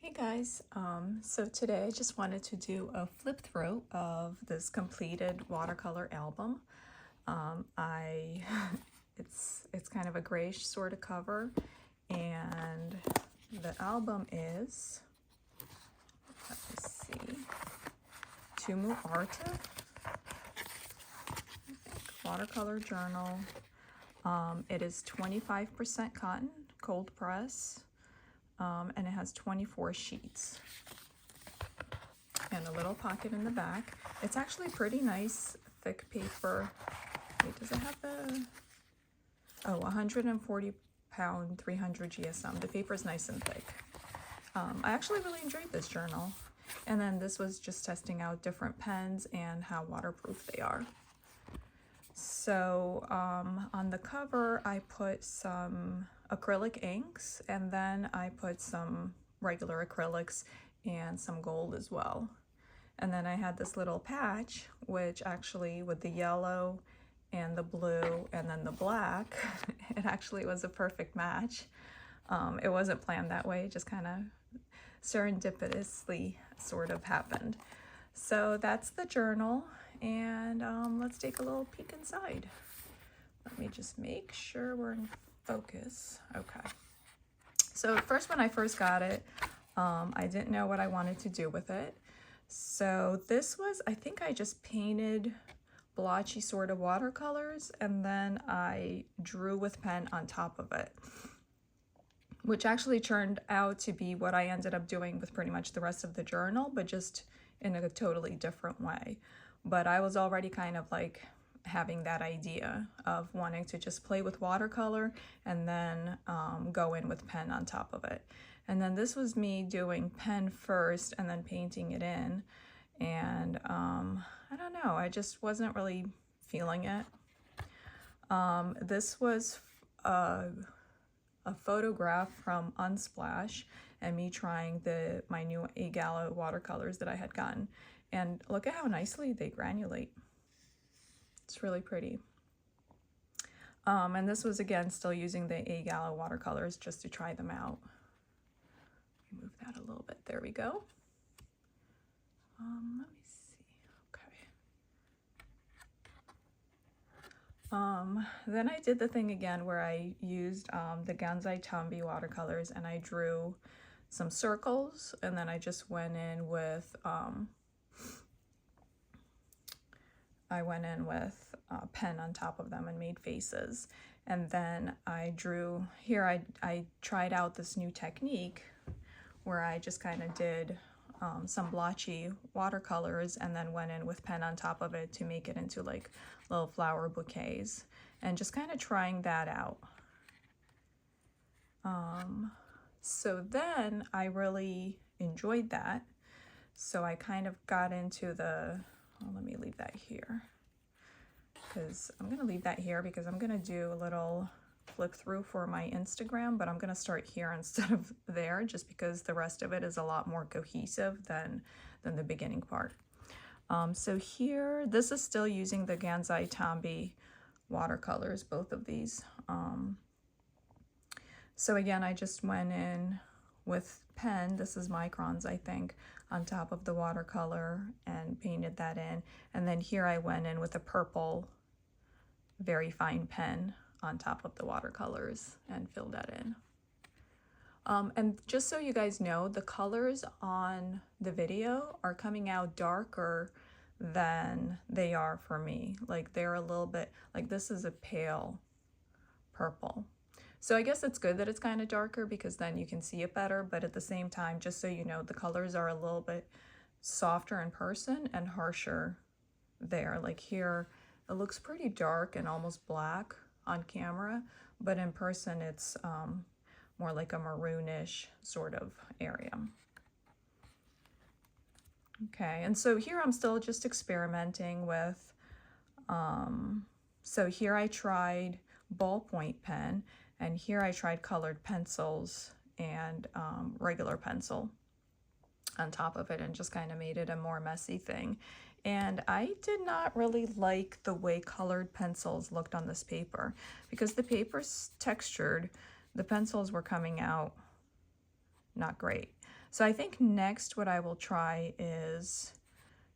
Hey guys, so today I just wanted to do a flip through of this completed watercolor album. I it's kind of a grayish sort of cover, and the album is, let me see, Tumuarta, watercolor journal. It is 25% cotton, cold press, and it has 24 sheets. And a little pocket in the back. It's actually pretty nice, thick paper. Wait, does it have the... Oh, 140 pound, 300 GSM. The paper is nice and thick. I actually really enjoyed this journal. And then this was just testing out different pens and how waterproof they are. So on the cover, I put some acrylic inks, and then I put some regular acrylics and some gold as well. And then I had this little patch, which actually with the yellow and the blue and then the black, it actually was a perfect match. It wasn't planned that way, it just kind of serendipitously sort of happened. So that's the journal, and let's take a little peek inside. Let me just make sure we're in focus. Okay. So first, when I first got it, I didn't know what I wanted to do with it. So this was, I think I just painted blotchy sort of watercolors, and then I drew with pen on top of it, which actually turned out to be what I ended up doing with pretty much the rest of the journal, but just in a totally different way. But I was already kind of like having that idea of wanting to just play with watercolor and then go in with pen on top of it. And then this was me doing pen first and then painting it in. And I don't know, I just wasn't really feeling it. This was a photograph from Unsplash and me trying my new A-Gala watercolors that I had gotten. And look at how nicely they granulate. It's really pretty. And this was, again, still using the A-Gala watercolors just to try them out. Move that a little bit. There we go. Let me see. Okay. Then I did the thing again where I used the Gansai Tambi watercolors, and I drew some circles, and then I just went in with pen on top of them and made faces. And then I drew here, I tried out this new technique where I just kind of did some blotchy watercolors and then went in with pen on top of it to make it into like little flower bouquets, and just kind of trying that out. So then I really enjoyed that. So I kind of got into let me leave that here, because I'm going to leave that here because I'm going to do a little flip through for my Instagram, but I'm going to start here instead of there, just because the rest of it is a lot more cohesive than the beginning part. So here, this is still using the Gansai Tambi watercolors, both of these. So again, I just went in with pen, this is microns, I think, on top of the watercolor and painted that in. And then here I went in with a purple, very fine pen on top of the watercolors and filled that in. And just so you guys know, the colors on the video are coming out darker than they are for me. Like they're a little bit, like this is a pale purple. So I guess it's good that it's kind of darker because then you can see it better, but at the same time, just so you know, the colors are a little bit softer in person and harsher there. Like here, it looks pretty dark and almost black on camera, but in person it's more like a maroonish sort of area. Okay, and so here I'm still just experimenting with, so here I tried ballpoint pen, and here I tried colored pencils and regular pencil on top of it, and just kind of made it a more messy thing. And I did not really like the way colored pencils looked on this paper, because the paper's textured, the pencils were coming out not great. So I think next what I will try is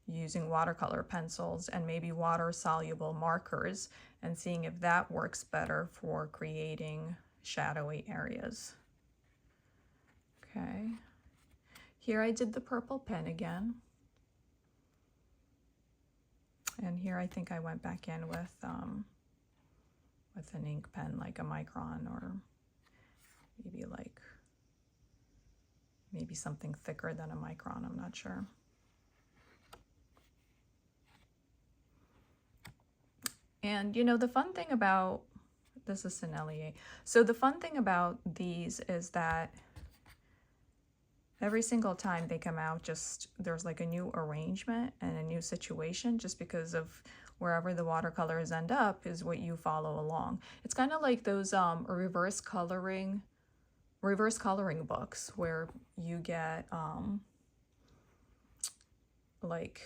using watercolor pencils and maybe water-soluble markers and seeing if that works better for creating shadowy areas. Okay, here I did the purple pen again. And here I think I went back in with an ink pen like a micron, or maybe something thicker than a micron, I'm not sure. And you know, the fun thing about, this is sennelier. So the fun thing about these is that every single time they come out, just there's like a new arrangement and a new situation, just because of wherever the watercolors end up is what you follow along. It's kind of like those reverse coloring books where you get like,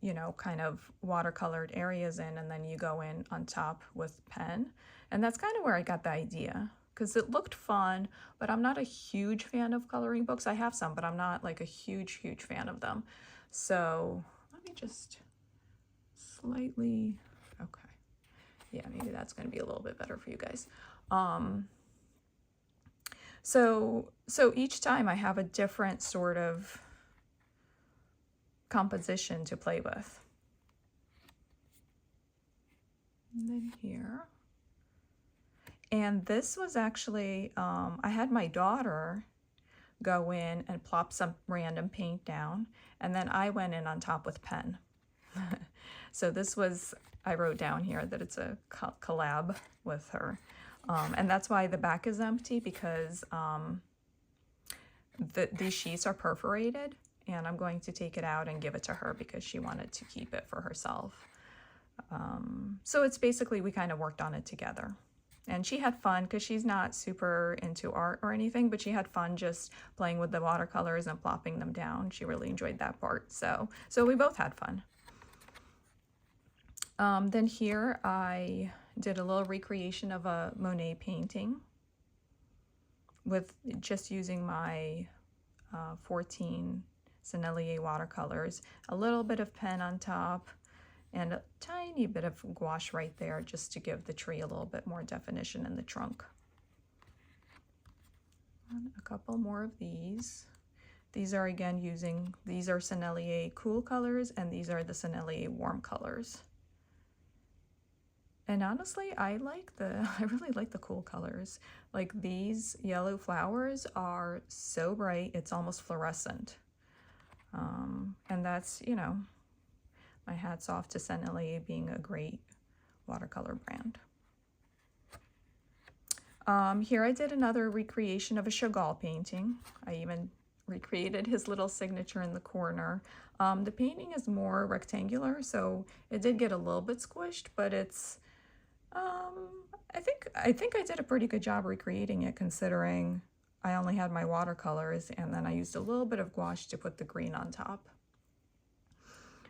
you know, kind of watercolored areas in, and then you go in on top with pen. And that's kind of where I got the idea, because it looked fun, but I'm not a huge fan of coloring books. I have some, but I'm not like a huge fan of them. So let me just slightly, okay. Yeah, maybe that's going to be a little bit better for you guys. So each time I have a different sort of composition to play with. And then here. And this was actually, I had my daughter go in and plop some random paint down, and then I went in on top with pen. So this was, I wrote down here that it's a collab with her. And that's why the back is empty, because these sheets are perforated, and I'm going to take it out and give it to her because she wanted to keep it for herself. So it's basically, we kind of worked on it together. And she had fun because she's not super into art or anything, but she had fun just playing with the watercolors and plopping them down. She really enjoyed that part. So we both had fun. Then here I did a little recreation of a Monet painting with just using my 14 sennelier watercolors, a little bit of pen on top, and a tiny bit of gouache right there just to give the tree a little bit more definition in the trunk. And a couple more of these. These are again these are sennelier cool colors, and these are the sennelier warm colors. And honestly, I really like the cool colors. Like these yellow flowers are so bright, it's almost fluorescent. And that's, you know, my hat's off to Sennelier being a great watercolor brand. Here I did another recreation of a Chagall painting. I even recreated his little signature in the corner. The painting is more rectangular, so it did get a little bit squished, but it's, I think I did a pretty good job recreating it, considering I only had my watercolors, and then I used a little bit of gouache to put the green on top.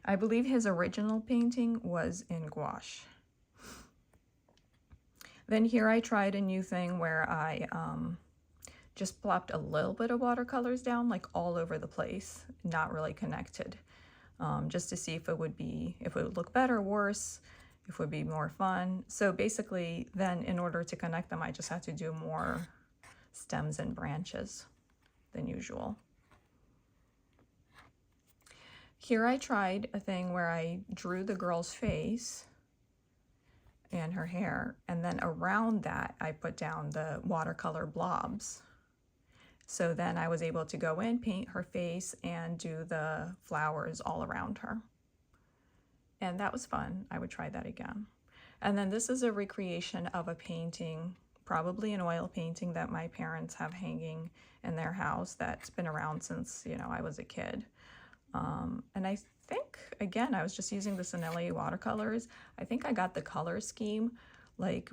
I believe his original painting was in gouache. Then here I tried a new thing where I just plopped a little bit of watercolors down, like all over the place, not really connected, just to see if it would look better, worse, if it would be more fun. So basically then, in order to connect them, I just had to do more stems and branches than usual. Here I tried a thing where I drew the girl's face and her hair, and then around that I put down the watercolor blobs. So then I was able to go in, paint her face, and do the flowers all around her. And that was fun. I would try that again. And then this is a recreation of a painting, probably an oil painting that my parents have hanging in their house that's been around since, you know, I was a kid. And I think, again, I was just using the Sennelier watercolors. I think I got the color scheme like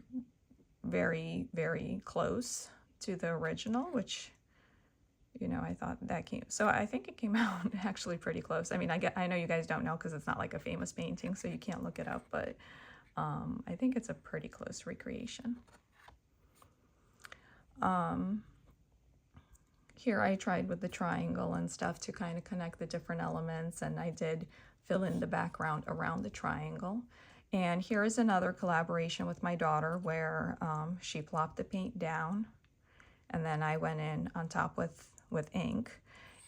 very, very close to the original, which, you know, I thought that came, so I think it came out actually pretty close. I mean, I know you guys don't know because it's not like a famous painting, so you can't look it up, but I think it's a pretty close recreation. Here I tried with the triangle and stuff to kind of connect the different elements, and I did fill in the background around the triangle. And here is another collaboration with my daughter where she plopped the paint down, and then I went in on top with ink.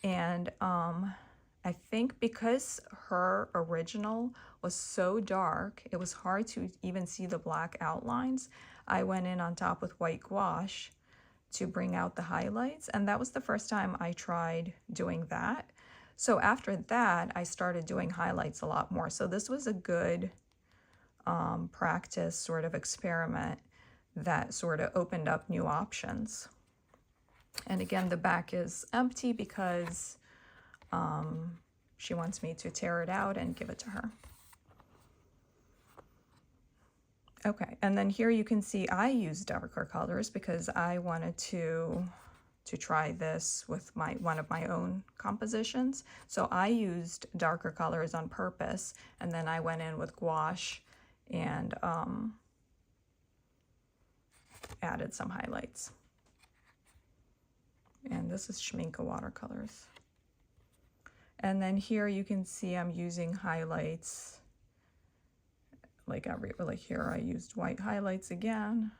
And I think because her original was so dark, it was hard to even see the black outlines. I went in on top with white gouache to bring out the highlights, and that was the first time I tried doing that. So after that, I started doing highlights a lot more. So this was a good practice sort of experiment that sort of opened up new options. And again, the back is empty because she wants me to tear it out and give it to her. Okay, and then here you can see I used darker colors because I wanted to try this with one of my own compositions. So I used darker colors on purpose, and then I went in with gouache and added some highlights. And this is Schmincke watercolors. And then here you can see I'm using highlights. Like here I used white highlights again.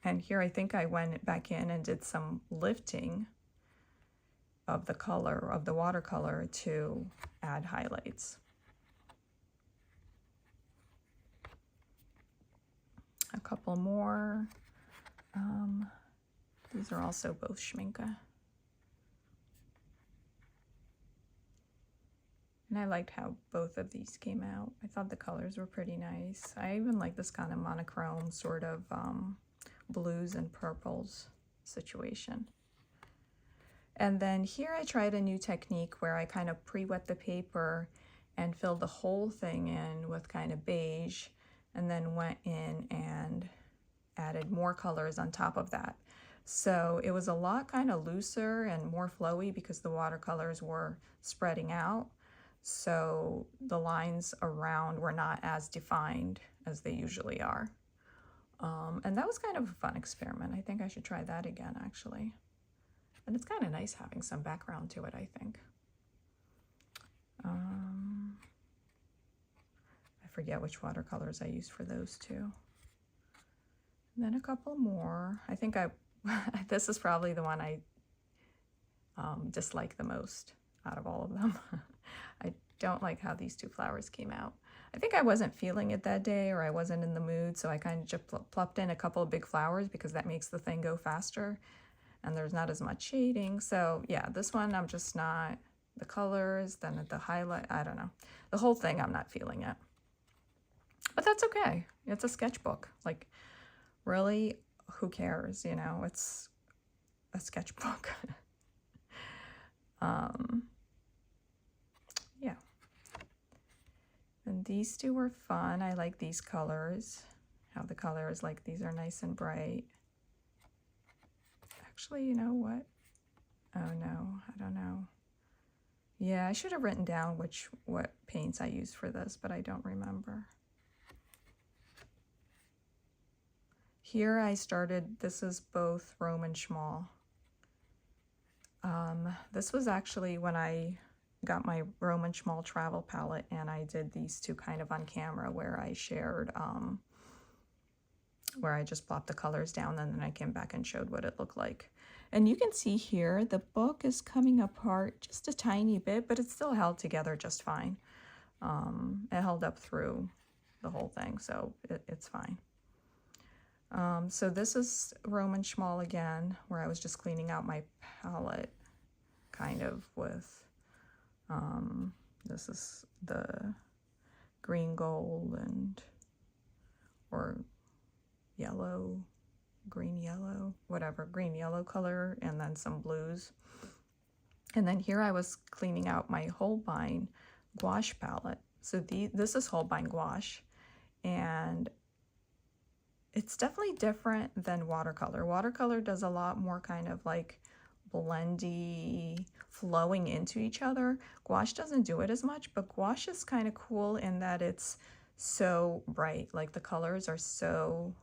And here I think I went back in and did some lifting of the color of the watercolor to add highlights. A couple more. These are also both Schmincke. And I liked how both of these came out. I thought the colors were pretty nice. I even like this kind of monochrome sort of blues and purples situation. And then here I tried a new technique where I kind of pre-wet the paper and filled the whole thing in with kind of beige, and then went in and added more colors on top of that. So it was a lot kind of looser and more flowy because the watercolors were spreading out. So the lines around were not as defined as they usually are. And that was kind of a fun experiment. I think I should try that again, actually. And it's kind of nice having some background to it, I think. I forget which watercolors I used for those two. And then a couple more. I think this is probably the one I dislike the most out of all of them. I don't like how these two flowers came out. I think I wasn't feeling it that day, or I wasn't in the mood, so I kind of just plopped in a couple of big flowers because that makes the thing go faster and there's not as much shading. So yeah, this one I'm just not, the colors, then the highlight, I don't know. The whole thing I'm not feeling it. But that's okay. It's a sketchbook. Like, really, who cares, you know? It's a sketchbook. Yeah. And these two were fun. I like these colors. How the colors, like, these are nice and bright. Actually, you know what? Oh no, I don't know. Yeah, I should have written down what paints I used for this, but I don't remember. Here I started, this is both Roman Schmal. This was actually when I got my Roman Schmal travel palette, and I did these two kind of on camera where I shared, where I just plopped the colors down, and then I came back and showed what it looked like. And you can see here, the book is coming apart just a tiny bit, but it's still held together just fine. It held up through the whole thing, so it's fine. So this is Roman Schmal again, where I was just cleaning out my palette, kind of with, this is the green gold or yellow, green yellow, whatever, green yellow color, and then some blues. And then here I was cleaning out my Holbein gouache palette. So this is Holbein gouache, and it's definitely different than watercolor. Watercolor does a lot more kind of like blendy, flowing into each other. Gouache doesn't do it as much, but gouache is kind of cool in that it's so bright. Like, the colors are so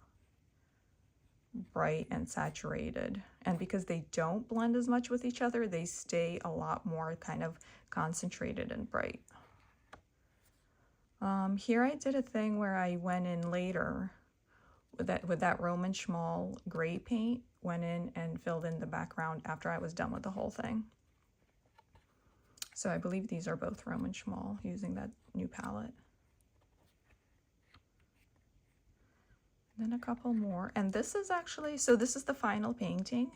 bright and saturated. and because they don't blend as much with each other, they stay a lot more kind of concentrated and bright. Here I did a thing where I went in later with that Roman Schmal gray paint, went in and filled in the background after I was done with the whole thing. So I believe these are both Roman Schmal using that new palette. Then a couple more, and this is actually, so this is the final painting,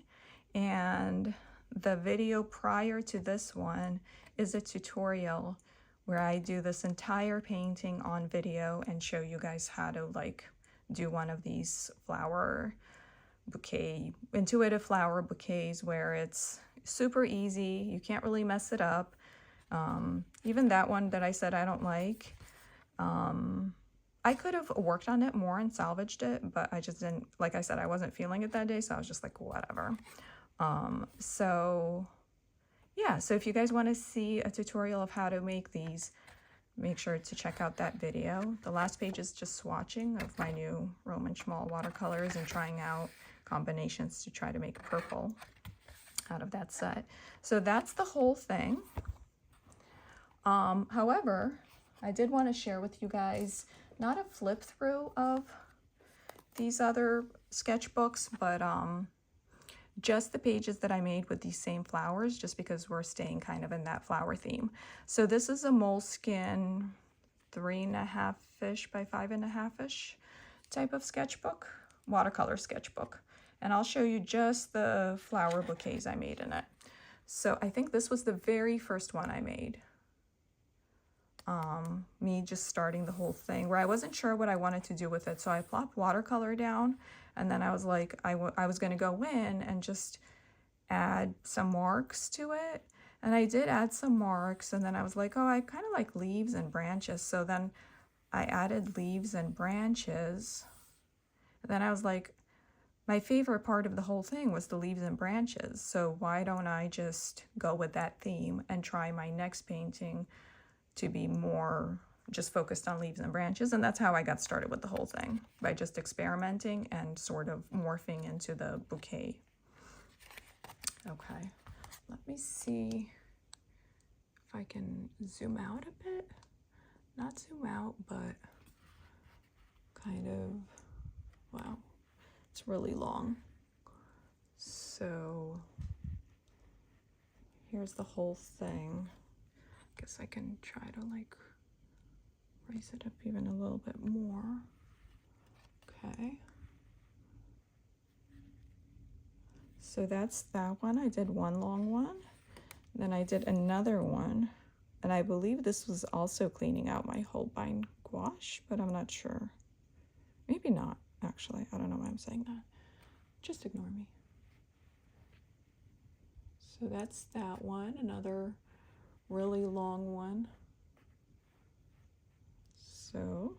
and the video prior to this one is a tutorial where I do this entire painting on video and show you guys how to like do one of these flower bouquet, intuitive flower bouquets, where it's super easy, you can't really mess it up. Even that one that I said I don't like, I could have worked on it more and salvaged it, but I just didn't, like I said, I wasn't feeling it that day, so I was just like, whatever. So yeah, so if you guys want to see a tutorial of how to make these, make sure to check out that video. The last page is just swatching of my new Roman Schmal watercolors and trying out combinations to try to make purple out of that set. So that's the whole thing. However, I did want to share with you guys not a flip through of these other sketchbooks, but just the pages that I made with these same flowers, just because we're staying kind of in that flower theme. So this is a moleskine 3.5-ish by 5.5-ish type of sketchbook, watercolor sketchbook. And I'll show you just the flower bouquets I made in it. So I think this was the very first one I made. Me just starting the whole thing where I wasn't sure what I wanted to do with it. So I plopped watercolor down, and then I was like, I was going to go in and just add some marks to it. And I did add some marks, and then I was like, oh, I kind of like leaves and branches. So then I added leaves and branches. And then I was like, my favorite part of the whole thing was the leaves and branches. So why don't I just go with that theme and try my next painting to be more just focused on leaves and branches? And that's how I got started with the whole thing, by just experimenting and sort of morphing into the bouquet. Okay, let me see if I can zoom out a bit. Not zoom out, but kind of, wow, it's really long. So here's the whole thing. Guess I can try to like raise it up even a little bit more. Okay. So that's that one. I did one long one. Then I did another one. And I believe this was also cleaning out my Holbein gouache, but I'm not sure. Maybe not, actually. I don't know why I'm saying that. Just ignore me. So that's that one. Another really long one. So,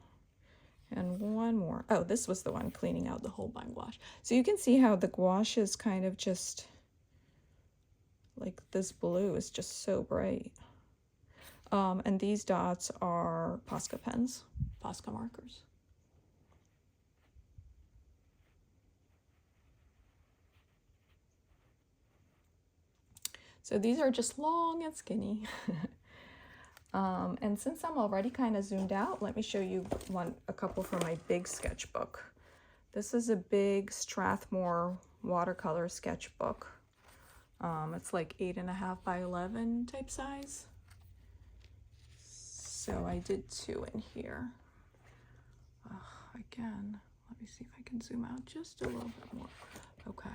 and one more. Oh, this was the one cleaning out the Holbein gouache. So you can see how the gouache is kind of just like this blue is just so bright. And these dots are Posca pens, Posca markers. So these are just long and skinny. And since I'm already kind of zoomed out, let me show you a couple from my big sketchbook. This is a big Strathmore watercolor sketchbook. It's like 8.5 by 11 type size. So I did 2 in here. Again, let me see if I can zoom out just a little bit more. Okay.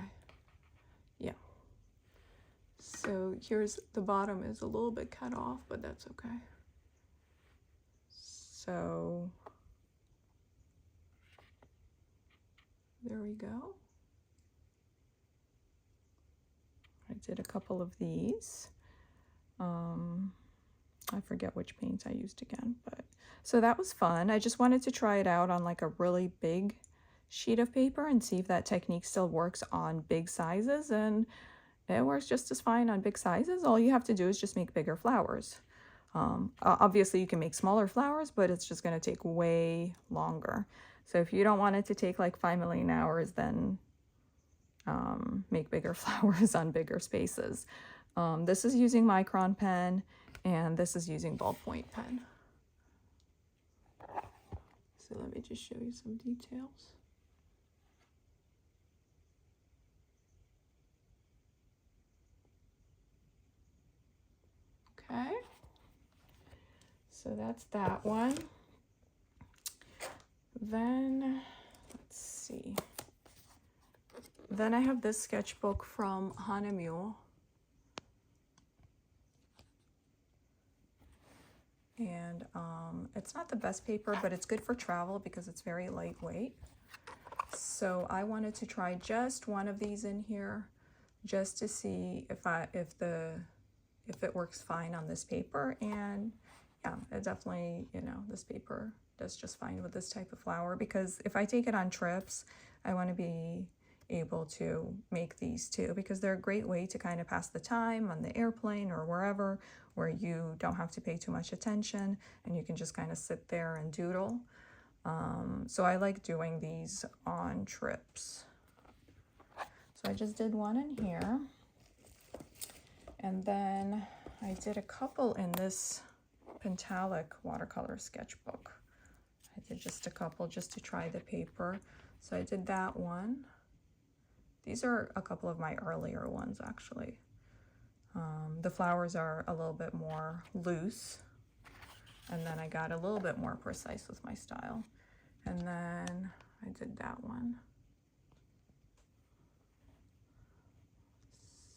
Yeah. So here's the bottom is a little bit cut off, but that's okay. So there we go. I did a couple of these. I forget which paints I used again, but so that was fun. I just wanted to try it out on like a really big sheet of paper and see if that technique still works on big sizes, and it works just as fine on big sizes. All you have to do is just make bigger flowers. Obviously you can make smaller flowers, but it's just going to take way longer. So if you don't want it to take like 5 million hours, then make bigger flowers on bigger spaces. This is using micron pen, and this is using ballpoint pen. So let me just show you some details. Okay, so that's that one. Then, let's see. Then I have this sketchbook from Hahnemuhle. And it's not the best paper, but it's good for travel because it's very lightweight. So I wanted to try just one of these in here, just to see if it works fine on this paper. And yeah, it definitely, you know, this paper does just fine with this type of flower, because if I take it on trips, I want to be able to make these too, because they're a great way to kind of pass the time on the airplane or wherever, where you don't have to pay too much attention and you can just kind of sit there and doodle. So I like doing these on trips. So I just did one in here, and then I did a couple in this pentalic watercolor sketchbook. I did just a couple just to try the paper. So I did that one. These are a couple of my earlier ones, actually. The flowers are a little bit more loose, and then I got a little bit more precise with my style. And then I did that one.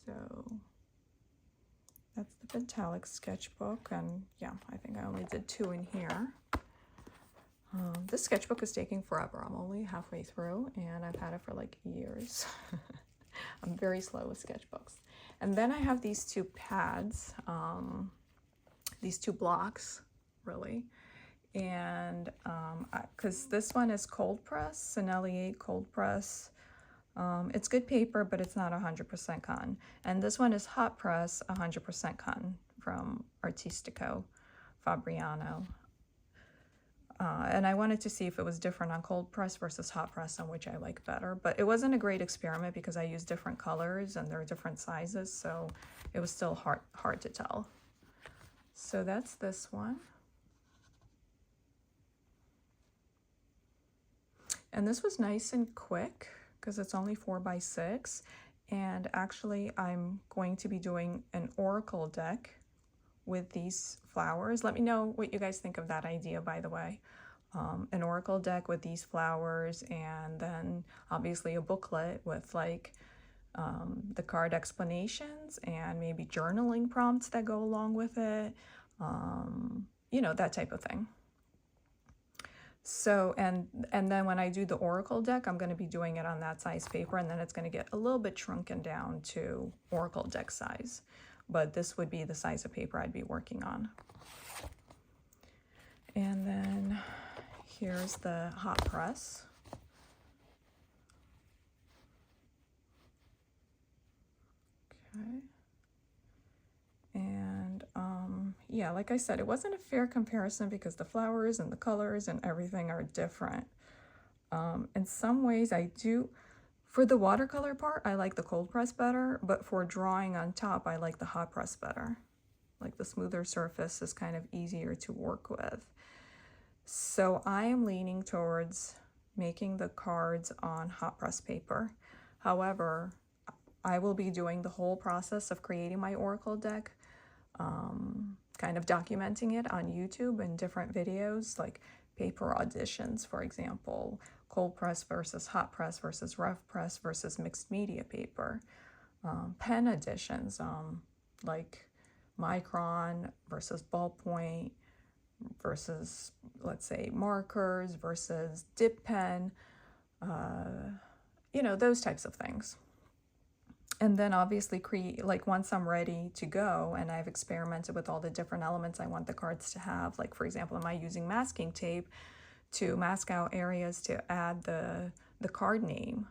So that's the pentalic sketchbook, and yeah, I think I only did 2 in here. This sketchbook is taking forever. I'm only halfway through, and I've had it for like years. I'm very slow with sketchbooks. And then I have these 2 pads, these 2 blocks, really. And because this one is cold press, sennelier cold press. It's good paper, but it's not 100% cotton. And this one is hot press, 100% cotton from Artistico, Fabriano. And I wanted to see if it was different on cold press versus hot press, on which I like better. But it wasn't a great experiment because I used different colors and they're different sizes, so it was still hard to tell. So that's this one. And this was nice and quick because it's only 4x6. And actually, I'm going to be doing an oracle deck with these flowers. Let me know what you guys think of that idea, by the way. An oracle deck with these flowers, and then obviously a booklet with like the card explanations and maybe journaling prompts that go along with it, you know, that type of thing. So, and then when I do the oracle deck, I'm going to be doing it on that size paper, and then it's going to get a little bit shrunken down to oracle deck size. But this would be the size of paper I'd be working on. And then here's the hot press. Okay. And yeah, like I said, it wasn't a fair comparison because the flowers and the colors and everything are different. In some ways I do, for the watercolor part, I like the cold press better, but for drawing on top, I like the hot press better. Like the smoother surface is kind of easier to work with. So I am leaning towards making the cards on hot press paper. However, I will be doing the whole process of creating my oracle deck, kind of documenting it on YouTube in different videos, like paper auditions, for example, cold press versus hot press versus rough press versus mixed media paper, pen editions, like micron versus ballpoint versus, let's say, markers versus dip pen, you know, those types of things. And then obviously create, like once I'm ready to go and I've experimented with all the different elements I want the cards to have, like for example, am I using masking tape to mask out areas to add the card name?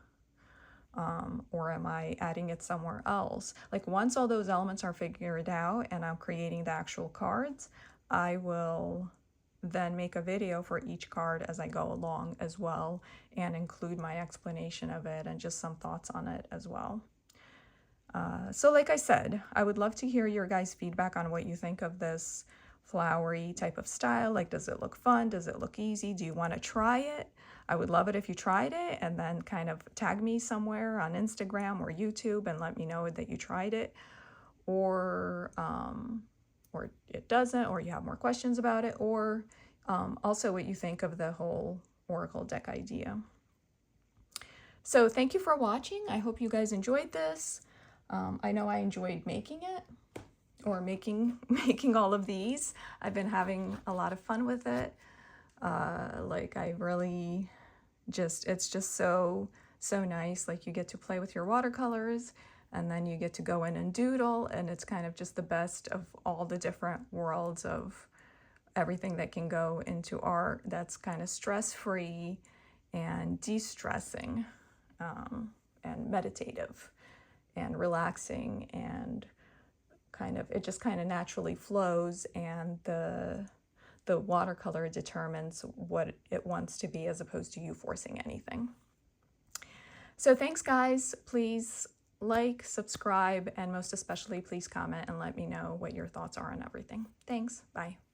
Or am I adding it somewhere else? Like once all those elements are figured out and I'm creating the actual cards, I will then make a video for each card as I go along as well, and include my explanation of it and just some thoughts on it as well. So like I said, I would love to hear your guys' feedback on what you think of this flowery type of style. Like, does it look fun? Does it look easy? Do you want to try it? I would love it if you tried it and then kind of tag me somewhere on Instagram or YouTube and let me know that you tried it, or it doesn't, or you have more questions about it, or also what you think of the whole oracle deck idea. So thank you for watching. I hope you guys enjoyed this. I know I enjoyed making it, or making all of these. I've been having a lot of fun with it. Like, I really it's just so nice. Like, you get to play with your watercolors, and then you get to go in and doodle, and it's kind of just the best of all the different worlds of everything that can go into art that's kind of stress-free and de-stressing, and meditative and relaxing, and it just kind of naturally flows, and the watercolor determines what it wants to be as opposed to you forcing anything. So thanks, guys. Please like, subscribe, and most especially please comment and let me know what your thoughts are on everything. Thanks. Bye.